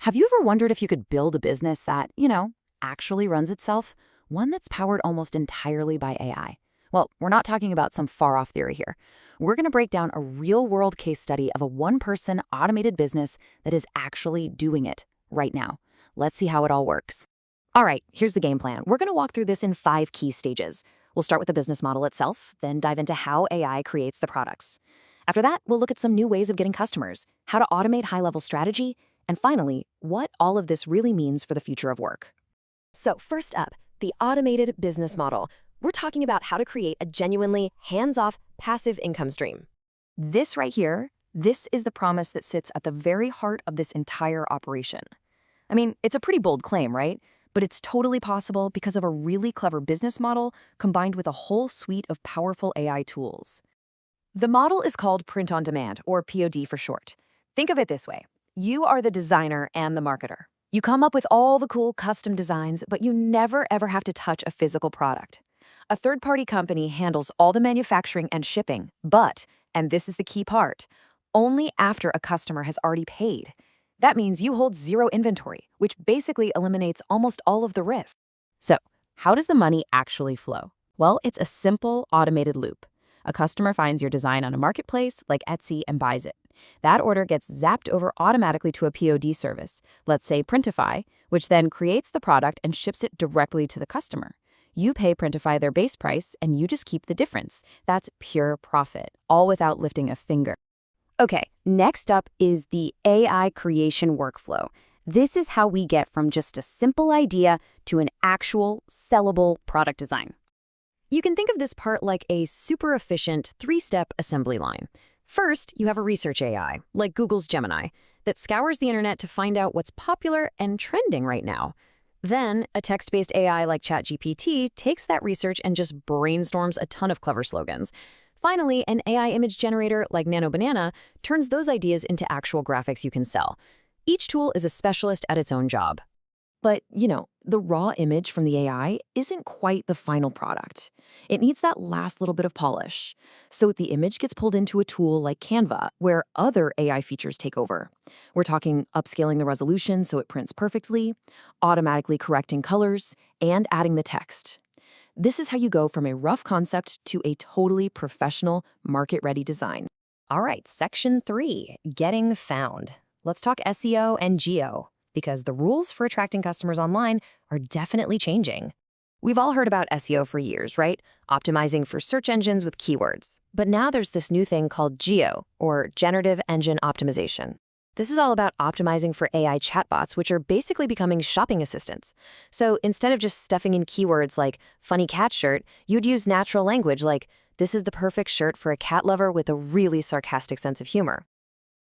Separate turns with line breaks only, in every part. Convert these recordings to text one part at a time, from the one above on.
Have you ever wondered if you could build a business that, actually runs itself? One that's powered almost entirely by AI? Well, we're not talking about some far-off theory here. We're going to break down a real-world case study of a one-person automated business that is actually doing it right now. Let's see how it all works.
All right, here's the game plan. We're going to walk through this in 5 key stages. We'll start with the business model itself, then dive into how AI creates the products. After that, we'll look at some new ways of getting customers, how to automate high-level strategy, and finally, what all of this really means for the future of work. So first up, the automated business model. We're talking about how to create a genuinely hands-off passive income stream. This right here, this is the promise that sits at the very heart of this entire operation. I mean, it's a pretty bold claim, right? But it's totally possible because of a really clever business model combined with a whole suite of powerful AI tools. The model is called print on demand, or POD for short. Think of it this way. You are the designer and the marketer. You come up with all the cool custom designs, but you never ever have to touch a physical product. A third-party company handles all the manufacturing and shipping, but, and this is the key part, only after a customer has already paid. That means you hold zero inventory, which basically eliminates almost all of the risk.
So, how does the money actually flow? Well, it's a simple automated loop. A customer finds your design on a marketplace like Etsy and buys it. That order gets zapped over automatically to a POD service, let's say Printify, which then creates the product and ships it directly to the customer. You pay Printify their base price, and you just keep the difference. That's pure profit, all without lifting a finger.
Okay, next up is the AI creation workflow. This is how we get from just a simple idea to an actual, sellable product design. You can think of this part like a super efficient 3-step assembly line. First, you have a research AI, like Google's Gemini, that scours the internet to find out what's popular and trending right now. Then, a text-based AI like ChatGPT takes that research and just brainstorms a ton of clever slogans. Finally, an AI image generator like Nano Banana turns those ideas into actual graphics you can sell. Each tool is a specialist at its own job. But, the raw image from the AI isn't quite the final product. It needs that last little bit of polish. So the image gets pulled into a tool like Canva, where other AI features take over. We're talking upscaling the resolution so it prints perfectly, automatically correcting colors, and adding the text. This is how you go from a rough concept to a totally professional, market-ready design. All right, section 3, getting found. Let's talk SEO and geo, because the rules for attracting customers online are definitely changing. We've all heard about SEO for years, right? Optimizing for search engines with keywords. But now there's this new thing called geo, or Generative Engine Optimization. This is all about optimizing for AI chatbots, which are basically becoming shopping assistants. So instead of just stuffing in keywords like funny cat shirt, you'd use natural language like, this is the perfect shirt for a cat lover with a really sarcastic sense of humor.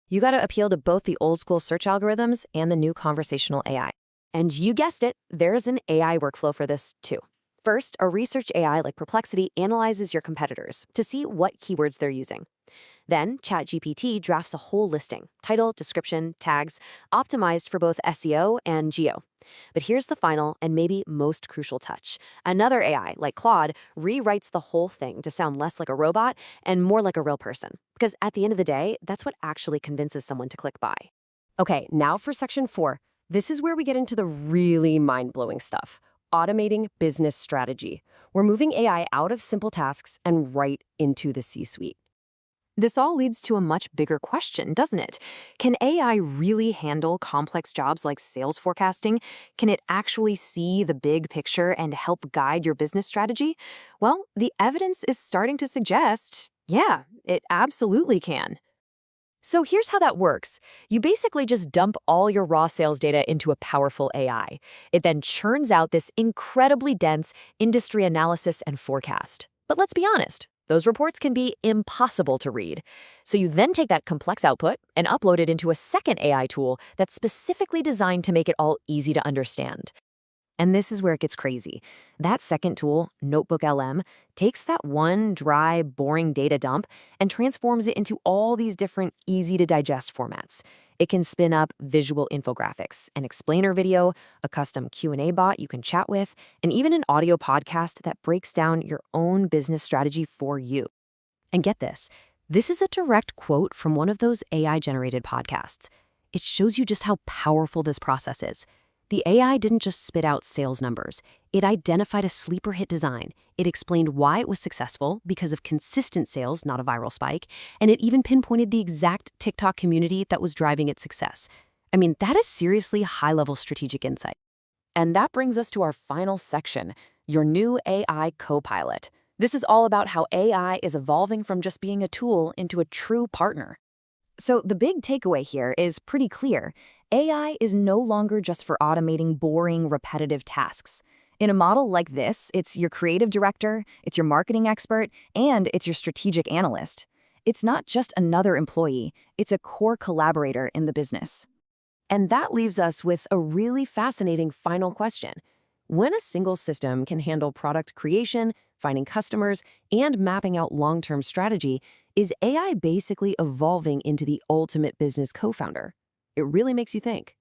You gotta appeal to both the old school search algorithms and the new conversational AI. And you guessed it, there's an AI workflow for this too. First, a research AI like Perplexity analyzes your competitors to see what keywords they're using. Then, ChatGPT drafts a whole listing, title, description, tags, optimized for both SEO and geo. But here's the final and maybe most crucial touch. Another AI, like Claude, rewrites the whole thing to sound less like a robot and more like a real person. Because at the end of the day, that's what actually convinces someone to click buy. Okay, now for section 4. This is where we get into the really mind-blowing stuff. Automating business strategy. We're moving AI out of simple tasks and right into the C-suite. This all leads to a much bigger question, doesn't it? Can AI really handle complex jobs like sales forecasting? Can it actually see the big picture and help guide your business strategy? Well, the evidence is starting to suggest, yeah, it absolutely can. So here's how that works. You basically just dump all your raw sales data into a powerful AI. It then churns out this incredibly dense industry analysis and forecast. But let's be honest. Those reports can be impossible to read. So you then take that complex output and upload it into a second AI tool that's specifically designed to make it all easy to understand. And this is where it gets crazy. That second tool, Notebook LM, takes that one dry, boring data dump and transforms it into all these different easy-to-digest formats. It can spin up visual infographics, an explainer video, a custom Q&A bot you can chat with, and even an audio podcast that breaks down your own business strategy for you. And get this is a direct quote from one of those AI-generated podcasts. It shows you just how powerful this process is. The AI didn't just spit out sales numbers. It identified a sleeper hit design. It explained why it was successful because of consistent sales, not a viral spike, and it even pinpointed the exact TikTok community that was driving its success. I mean, that is seriously high-level strategic insight.
And that brings us to our final section, your new AI co-pilot. This is all about how AI is evolving from just being a tool into a true partner.
So the big takeaway here is pretty clear. AI is no longer just for automating boring, repetitive tasks. In a model like this, it's your creative director, it's your marketing expert, and it's your strategic analyst. It's not just another employee, it's a core collaborator in the business.
And that leaves us with a really fascinating final question. When a single system can handle product creation, finding customers, and mapping out long-term strategy, is AI basically evolving into the ultimate business co-founder? It really makes you think.